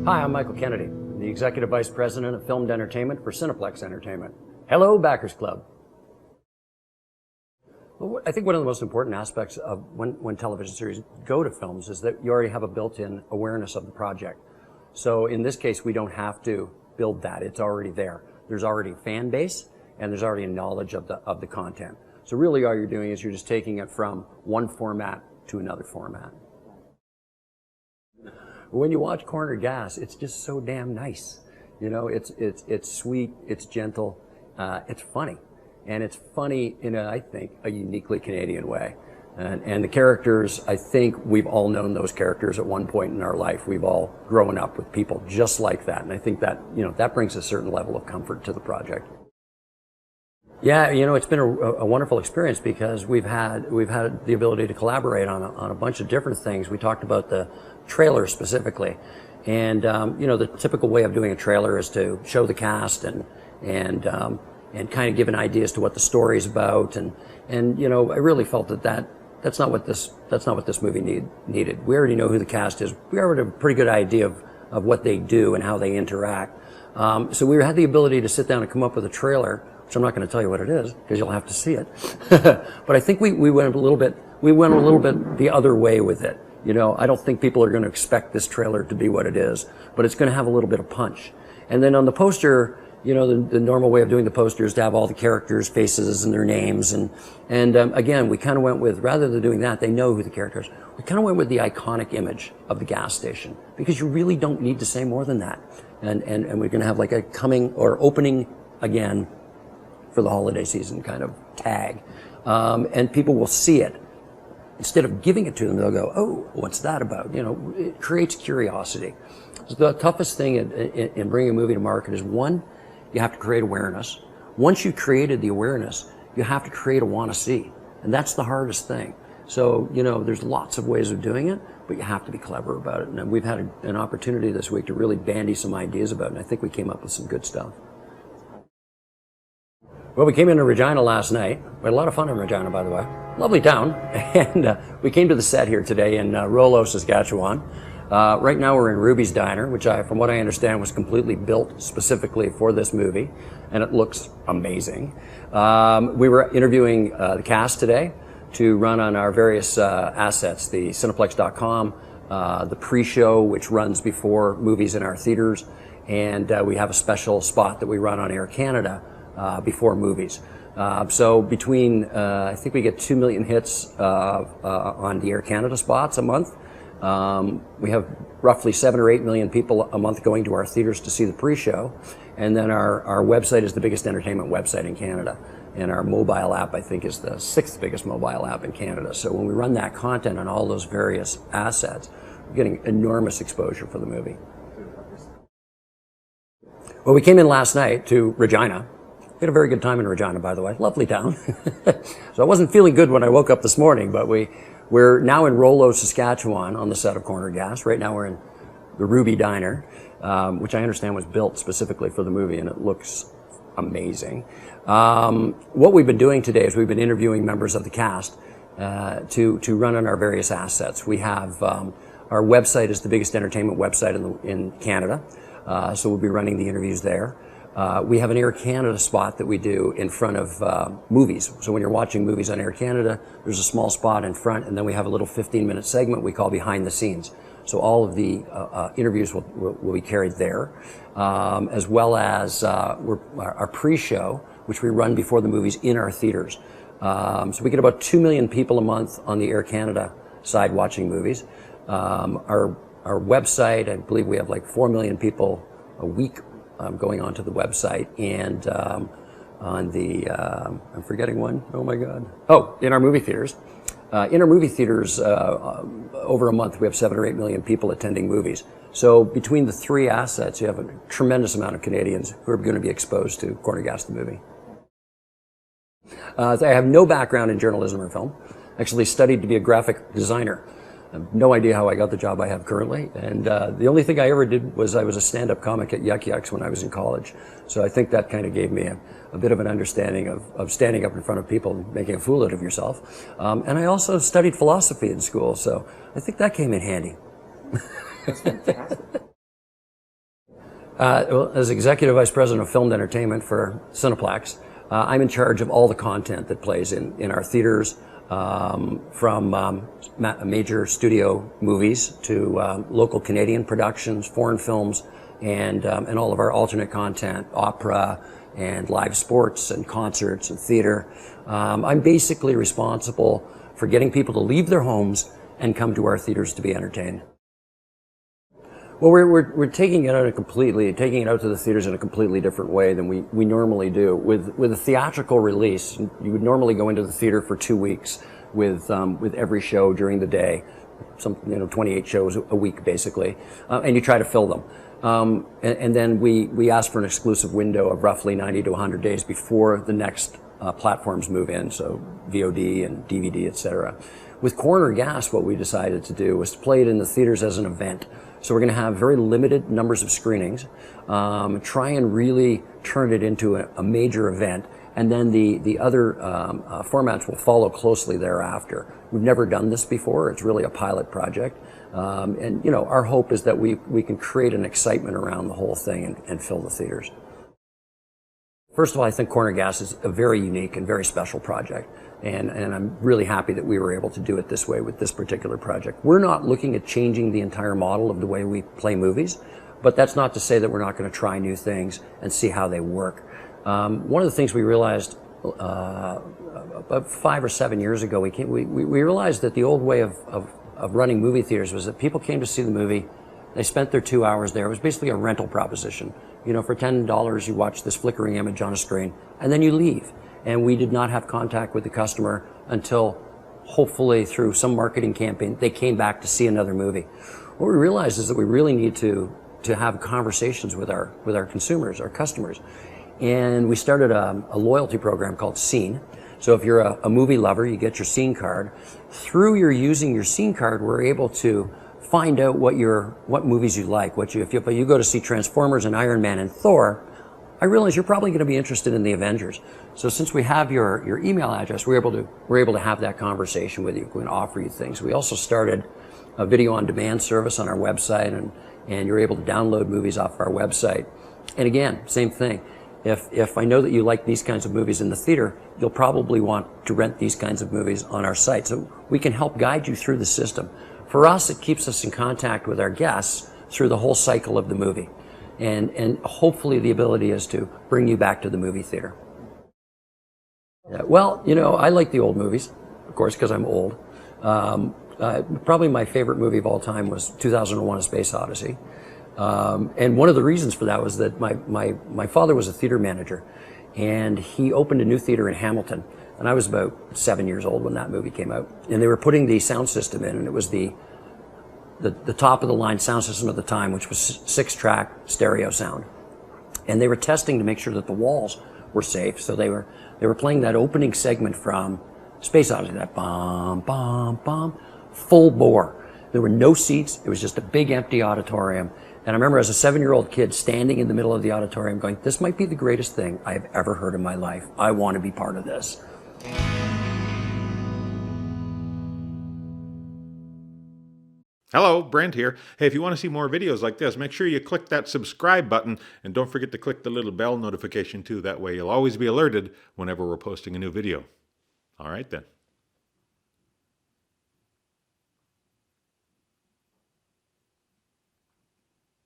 Hi, I'm Michael Kennedy, the Executive Vice President of Filmed Entertainment for Cineplex Entertainment. Hello, Backers Club. Well, I think one of the most important aspects of when television series go to films is that you already have a built-in awareness of the project. So in this case, we don't have to build that. It's already there. There's already a fan base, and there's already a knowledge of the content. So really all you're doing is you're just taking it from one format to another format. When you watch Corner Gas, it's just so damn nice. You know, it's sweet, it's gentle, it's funny. And it's funny in I think, a uniquely Canadian way. And the characters, I think we've all known those characters at one point in our life. We've all grown up with people just like that. And I think that, that brings a certain level of comfort to the project. Yeah, it's been a wonderful experience because we've had the ability to collaborate on a bunch of different things. We talked about the trailer specifically, and the typical way of doing a trailer is to show the cast and kind of give an idea as to what the story's about, and I really felt that's not what this movie needed. We already know who the cast is. We already have a pretty good idea of what they do and how they interact. So we had the ability to sit down and come up with a trailer. I'm not going to tell you what it is because you'll have to see it. But I think we went a little bit the other way with it. I don't think people are going to expect this trailer to be what it is, but it's going to have a little bit of punch. And then on the poster, the normal way of doing the poster is to have all the characters' faces and their names. And again, we kind of went with, rather than doing that, they know who the characters are. We kind of went with the iconic image of the gas station because you really don't need to say more than that. And we're going to have like a coming or opening again for the holiday season kind of tag. And people will see it. Instead of giving it to them, they'll go, oh, what's that about? It creates curiosity. So the toughest thing in bringing a movie to market is, one, you have to create awareness. Once you've created the awareness, you have to create a want to see. And that's the hardest thing. So, there's lots of ways of doing it, but you have to be clever about it. And we've had an opportunity this week to really bandy some ideas about it, and I think we came up with some good stuff. Well, we came into Regina last night. We had a lot of fun in Regina, by the way. Lovely town. And we came to the set here today in Rollo, Saskatchewan. Right now we're in Ruby's Diner, which from what I understand was completely built specifically for this movie. And it looks amazing. We were interviewing the cast today to run on our various assets, the Cineplex.com, the pre-show, which runs before movies in our theaters. And we have a special spot that we run on Air Canada before movies. So between, I think we get 2 million hits on the Air Canada spots a month. We have roughly 7 or 8 million people a month going to our theaters to see the pre-show. And then our website is the biggest entertainment website in Canada. And our mobile app, I think, is the 6th biggest mobile app in Canada. So when we run that content on all those various assets, we're getting enormous exposure for the movie. Well, we came in last night to Regina. We had a very good time in Regina, by the way. Lovely town. So I wasn't feeling good when I woke up this morning, but we're now in Rollo, Saskatchewan on the set of Corner Gas. Right now we're in the Ruby Diner, which I understand was built specifically for the movie, and it looks amazing. What we've been doing today is we've been interviewing members of the cast to run on our various assets. We have our website is the biggest entertainment website in Canada, so we'll be running the interviews there. We have an Air Canada spot that we do in front of movies. So when you're watching movies on Air Canada, there's a small spot in front, and then we have a little 15-minute segment we call Behind the Scenes. So all of the interviews will be carried there, as well as our pre-show, which we run before the movies in our theaters. So we get about 2 million people a month on the Air Canada side watching movies. Our website, I believe we have like 4 million people a week going onto the website, and on the, I'm forgetting one, oh my God. Oh, in our movie theaters. In our movie theaters, over a month, we have 7 or 8 million people attending movies. So between the three assets, you have a tremendous amount of Canadians who are going to be exposed to Corner Gas the movie. I have no background in journalism or film. Actually studied to be a graphic designer. I have no idea how I got the job I have currently, and the only thing I ever did was I was a stand-up comic at Yuck Yucks when I was in college. So I think that kind of gave me a bit of an understanding of standing up in front of people and making a fool out of yourself. And I also studied philosophy in school, so I think that came in handy. That's fantastic. Well, as Executive Vice President of Film and Entertainment for Cineplex, I'm in charge of all the content that plays in our theaters, from major studio movies to local Canadian productions, foreign films, and all of our alternate content, opera and live sports and concerts and theater. I'm basically responsible for getting people to leave their homes and come to our theaters to be entertained. Well, we're taking it out to the theaters in a completely different way than we normally do. With a theatrical release, you would normally go into the theater for 2 weeks with every show during the day, 28 shows a week basically, and you try to fill them. And then we ask for an exclusive window of roughly 90 to 100 days before the next platforms move in, so VOD and DVD, etc. With Corner Gas, what we decided to do was to play it in the theaters as an event. So we're going to have very limited numbers of screenings, try and really turn it into a major event, and then the other formats will follow closely thereafter. We've never done this before. It's really a pilot project. And our hope is that we can create an excitement around the whole thing and fill the theaters. First of all, I think Corner Gas is a very unique and very special project. And I'm really happy that we were able to do it this way with this particular project. We're not looking at changing the entire model of the way we play movies, but that's not to say that we're not going to try new things and see how they work. One of the things we realized about 5 or 7 years ago, we realized that the old way of running movie theaters was that people came to see the movie, they spent their 2 hours there. It was basically a rental proposition. For $10, you watch this flickering image on a screen, and then you leave. And we did not have contact with the customer until, hopefully through some marketing campaign, they came back to see another movie. What we realized is that we really need to have conversations with our consumers, our customers. And we started a loyalty program called Scene. So if you're a movie lover, you get your Scene card. Through your using your Scene card, we're able to find out what movies you like. If you go to see Transformers and Iron Man and Thor, I realize you're probably going to be interested in the Avengers. So since we have your email address, we're able to have that conversation with you. We can offer you things. We also started a video on demand service on our website, and you're able to download movies off our website. And again, same thing. If I know that you like these kinds of movies in the theater, you'll probably want to rent these kinds of movies on our site. So we can help guide you through the system. For us, it keeps us in contact with our guests through the whole cycle of the movie. And hopefully the ability is to bring you back to the movie theater. Yeah, well, I like the old movies, of course, because I'm old. Probably my favorite movie of all time was 2001: A Space Odyssey. And one of the reasons for that was that my father was a theater manager, and he opened a new theater in Hamilton. And I was about 7 years old when that movie came out. And they were putting the sound system in, and it was the top of the line sound system at the time, which was 6-track stereo sound. And they were testing to make sure that the walls were safe. So they were playing that opening segment from Space Odyssey, that bum, bum, bum, full bore. There were no seats. It was just a big empty auditorium. And I remember as a 7-year-old kid standing in the middle of the auditorium going, this might be the greatest thing I have ever heard in my life. I want to be part of this. Hello, Brent here. Hey, if you want to see more videos like this, make sure you click that subscribe button, and don't forget to click the little bell notification too. That way you'll always be alerted whenever we're posting a new video. All right then.